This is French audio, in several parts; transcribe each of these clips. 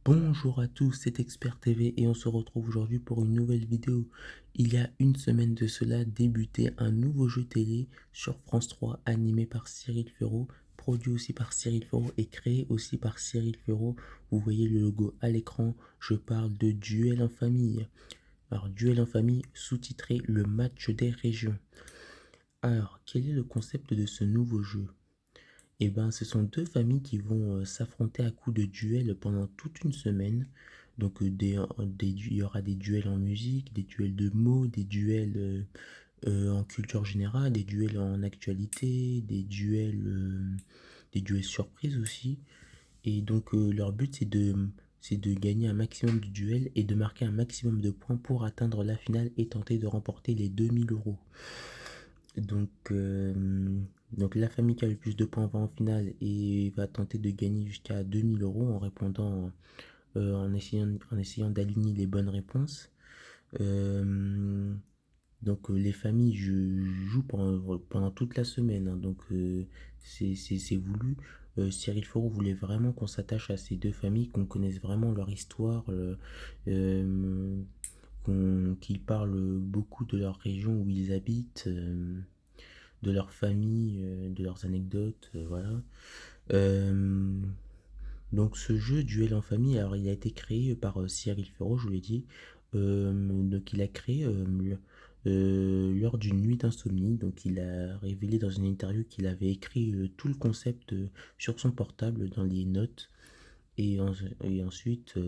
Bonjour à tous, c'est Expert TV et on se retrouve aujourd'hui pour une nouvelle vidéo. Il y a une semaine de cela débutait un nouveau jeu télé sur France 3 animé par Cyril Ferraud, produit aussi par Cyril Ferraud et créé aussi par Cyril Ferraud. Vous voyez le logo à l'écran, je parle de Duel en famille. Alors Duel en famille, sous-titré Le match des régions. Alors, quel est le concept de ce nouveau jeu? Eh ben, ce sont deux familles qui vont s'affronter à coups de duel pendant toute une semaine. Donc, il y aura des duels en musique, des duels de mots, des duels en culture générale, des duels en actualité, des duels surprises aussi. Et donc, leur but, c'est de gagner un maximum de duels et de marquer un maximum de points pour atteindre la finale et tenter de remporter les 2000 euros. Donc, donc la famille qui a le plus de points va en finale et va tenter de gagner jusqu'à 2000 euros en répondant, en essayant d'aligner les bonnes réponses. Euh, donc les familles jouent pendant toute la semaine, hein, donc c'est voulu. Cyril Foro voulait vraiment qu'on s'attache à ces deux familles, qu'on connaisse vraiment leur histoire, euh, qu'ils parlent beaucoup de leur région où ils habitent. De leur famille, de leurs anecdotes, voilà. Euh, donc ce jeu Duel en famille, alors il a été créé par Cyril Ferraud, je vous l'ai dit. Donc il a créé lors d'une nuit d'insomnie. Donc il a révélé dans une interview qu'il avait écrit tout le concept sur son portable dans les notes. Et, et ensuite,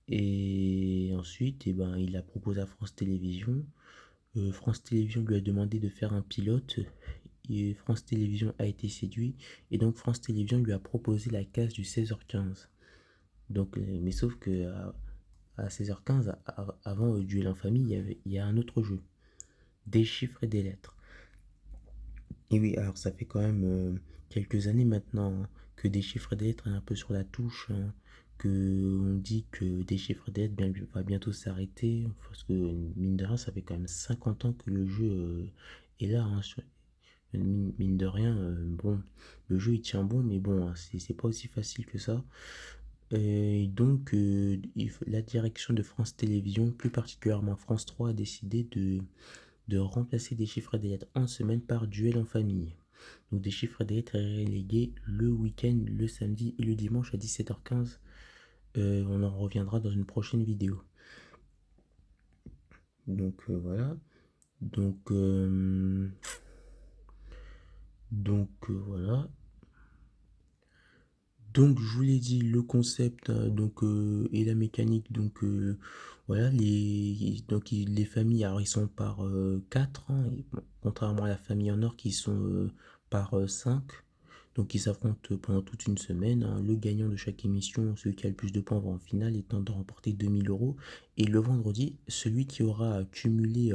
et ben, il a proposé à France Télévisions. France Télévisions lui a demandé de faire un pilote et France Télévisions a été séduit et donc France Télévisions lui a proposé la case du 16h15. Donc, mais sauf que à 16h15, avant Duel en famille, il y a un autre jeu, des chiffres et des lettres. Et oui, alors ça fait quand même quelques années maintenant hein, que des chiffres et des lettres est un peu sur la touche, hein, que on dit que des chiffres et des lettres va bientôt s'arrêter, parce que mine de rien, ça fait quand même 50 ans que le jeu est là, hein, mine de rien, bon, le jeu il tient bon, mais bon, hein, c'est pas aussi facile que ça. Et donc, la direction de France Télévisions, plus particulièrement France 3, a décidé de remplacer des chiffres et des lettres en semaine par duel en famille. Donc des chiffres et des lettres relégués le week-end, le samedi et le dimanche à 17h15. On en reviendra dans une prochaine vidéo. Donc voilà. Donc, voilà. Donc je vous l'ai dit, le concept et la mécanique. Donc voilà, les familles, alors ils sont par 4, hein, bon, contrairement à la famille en or qui sont par 5. Donc ils s'affrontent pendant toute une semaine, hein. Le gagnant de chaque émission, celui qui a le plus de points, va en finale et tente de remporter 2000 euros. Et le vendredi, celui qui aura cumulé,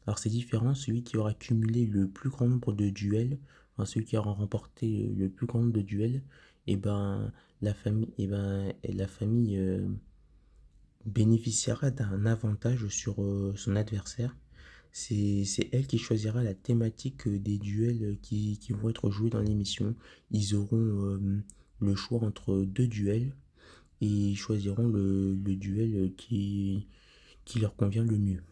alors c'est différent, celui qui aura cumulé le plus grand nombre de duels, enfin celui qui aura remporté le plus grand nombre de duels, et ben la famille bénéficiera d'un avantage sur son adversaire. C'est elle qui choisira la thématique des duels qui vont être joués dans l'émission. Ils auront le choix entre deux duels et ils choisiront le duel qui leur convient le mieux.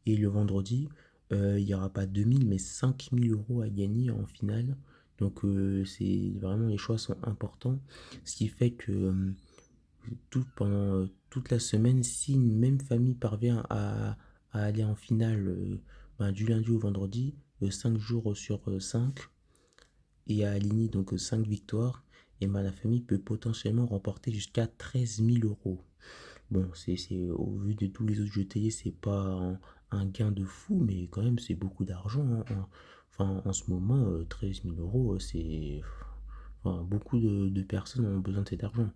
Et le vendredi, il n'y aura pas 2000 mais 5000 euros à gagner en finale. Donc c'est vraiment, les choix sont importants. Ce qui fait que pendant toute la semaine, si une même famille parvient à aller en finale du lundi au vendredi, 5 jours sur 5, et à aligner donc 5 victoires, et ben, la famille peut potentiellement remporter jusqu'à 13 000 euros. Bon, au vu de tous les autres jeux télé, c'est pas un gain de fou, mais quand même, c'est beaucoup d'argent, hein. Enfin, en ce moment, 13 000 euros, c'est. Enfin, beaucoup de personnes ont besoin de cet argent.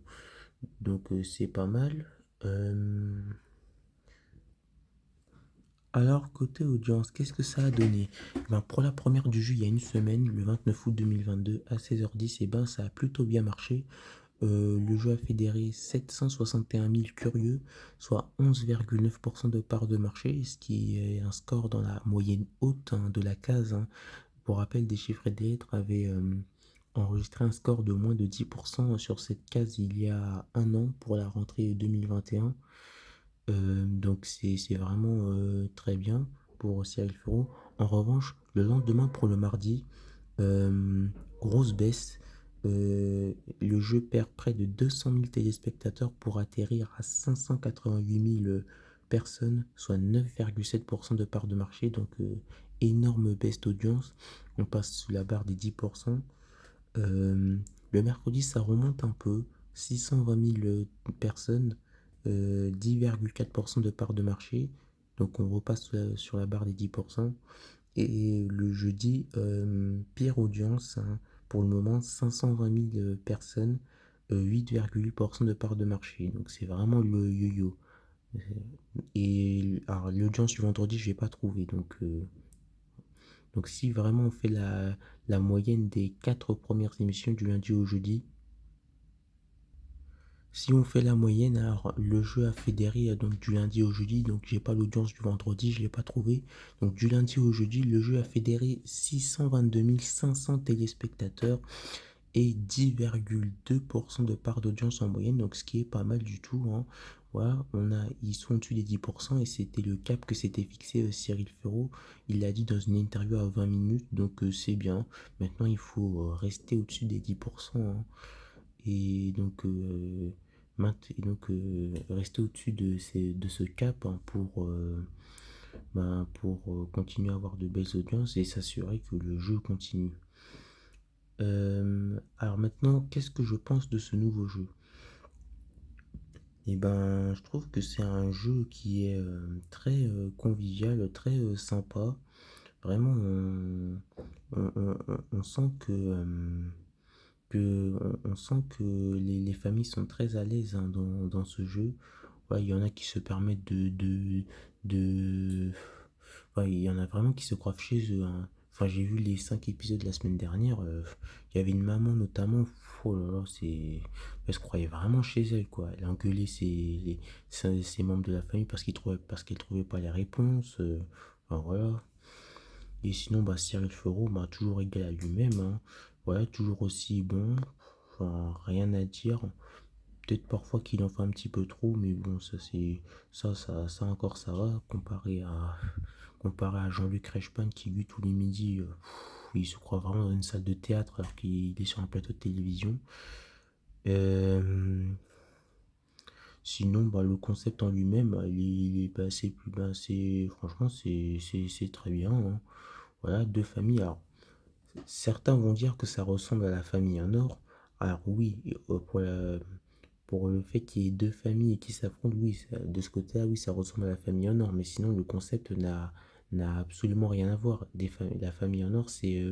Donc, c'est pas mal. Euh, Alors, côté audience, qu'est-ce que ça a donné? Ben, pour la première du jeu, il y a une semaine, le 29 août 2022, à 16h10, et ben, ça a plutôt bien marché. Le jeu a fédéré 761 000 curieux, soit 11,9% de part de marché, ce qui est un score dans la moyenne haute hein, de la case, hein. Pour rappel, des chiffres et des lettres avaient enregistré un score de moins de 10% sur cette case il y a un an pour la rentrée 2021. Donc c'est vraiment très bien pour Cyril Ferraud. En revanche, le lendemain pour le mardi, grosse baisse. Le jeu perd près de 200 000 téléspectateurs pour atterrir à 588 000 personnes, soit 9,7% de part de marché. Donc énorme baisse d'audience. On passe sous la barre des 10%. Le mercredi, ça remonte un peu, 620 000 personnes, 10,4% de part de marché. Donc on repasse sur la barre des 10%. Et le jeudi, pire audience, hein, pour le moment, 520 000 personnes, 8,8% de part de marché. Donc c'est vraiment le yo-yo. Et alors, l'audience du vendredi, je n'ai pas trouvé. Donc si vraiment on fait la moyenne des 4 premières émissions du lundi au jeudi, si on fait la moyenne, alors le jeu a fédéré donc du lundi au jeudi, donc j'ai pas l'audience du vendredi, je l'ai pas trouvé. Donc du lundi au jeudi, le jeu a fédéré 622 500 téléspectateurs et 10,2% de part d'audience en moyenne, donc ce qui est pas mal du tout, hein. Voilà, ils sont au-dessus des 10% et c'était le cap que s'était fixé Cyril Ferraud. Il l'a dit dans une interview à 20 minutes, donc c'est bien. Maintenant, il faut rester au-dessus des 10%, hein. Et donc, rester au-dessus de ce cap, hein, pour continuer à avoir de belles audiences et s'assurer que le jeu continue. Alors maintenant, qu'est-ce que je pense de ce nouveau jeu? Eh ben, je trouve que c'est un jeu qui est très convivial, très sympa. Vraiment, on sent on sent que les familles sont très à l'aise, hein, dans ce jeu. Ouais, il y en a qui se permettent de... Ouais, il y en a vraiment qui se croient chez eux, hein. Enfin, j'ai vu les 5 épisodes la semaine dernière. Il y avait une maman notamment. Oh là là, elle se croyait vraiment chez elle, quoi. Elle engueulait ses membres de la famille parce qu'elle trouvait pas les réponses. Enfin, voilà. Et sinon, bah, Cyril Ferraud, bah, toujours égal à lui-même, hein. Ouais, toujours aussi bon. Enfin, rien à dire. Peut-être parfois qu'il en fait un petit peu trop, mais bon, ça encore ça va comparé à Jean-Luc Reichmann qui lui tous les midis, il se croit vraiment dans une salle de théâtre alors qu'il est sur un plateau de télévision. Euh, Sinon, bah, le concept en lui-même, bah, il est franchement, c'est très bien, hein. Voilà, deux familles. Alors, certains vont dire que ça ressemble à la famille en or. Alors oui, pour le fait qu'il y ait deux familles qui s'affrontent, oui, de ce côté-là, oui, ça ressemble à la famille en or. Mais sinon, le concept n'a absolument rien à voir. La famille en or, c'est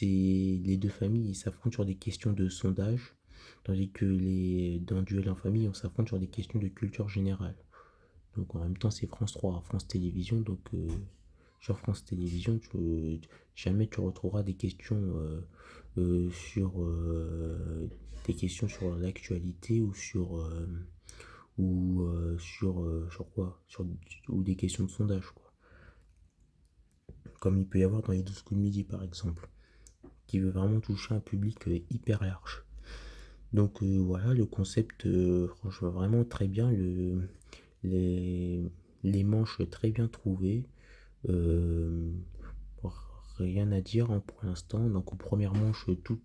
les deux familles, ils s'affrontent sur des questions de sondage, tandis que dans Duel en famille, on s'affronte sur des questions de culture générale. Donc en même temps, c'est France 3, France Télévisions. Donc sur France Télévisions, jamais tu retrouveras des questions des questions sur l'actualité sur quoi ou des questions de sondage, quoi. Comme il peut y avoir dans les 12 coups de midi, par exemple, qui veut vraiment toucher un public hyper large. Donc voilà, le concept, franchement, vraiment très bien. Les, les manches très bien trouvées. Euh, Rien à dire, hein, pour l'instant. Donc, aux premières manches, tous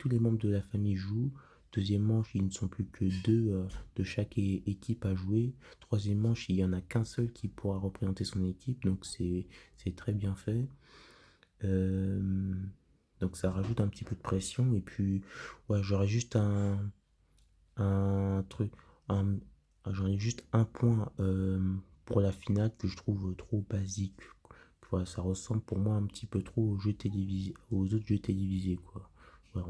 les membres de la famille jouent. Deuxième manche, ils ne sont plus que deux de chaque équipe à jouer. Troisième manche, il n'y en a qu'un seul qui pourra représenter son équipe. Donc, c'est très bien fait. Euh, donc, ça rajoute un petit peu de pression. Et puis, ouais, j'aurais juste un truc. un- J'en ai juste un point pour la finale que je trouve trop basique. Voilà, ça ressemble pour moi un petit peu trop aux autres jeux télévisés, quoi. Ouais,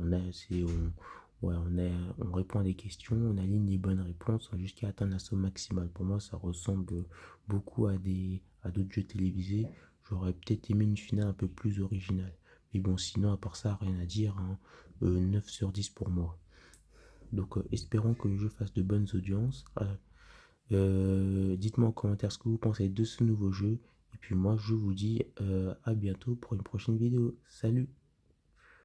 on répond à des questions, on aligne les bonnes réponses, hein, jusqu'à atteindre la somme maximale. Pour moi, ça ressemble beaucoup à d'autres jeux télévisés. J'aurais peut-être aimé une finale un peu plus originale. Mais bon, sinon, à part ça, rien à dire, hein. 9 sur 10 pour moi. Donc, espérons que le jeu fasse de bonnes audiences. Dites-moi en commentaire ce que vous pensez de ce nouveau jeu Et puis moi, je vous dis à bientôt pour une prochaine vidéo. Salut!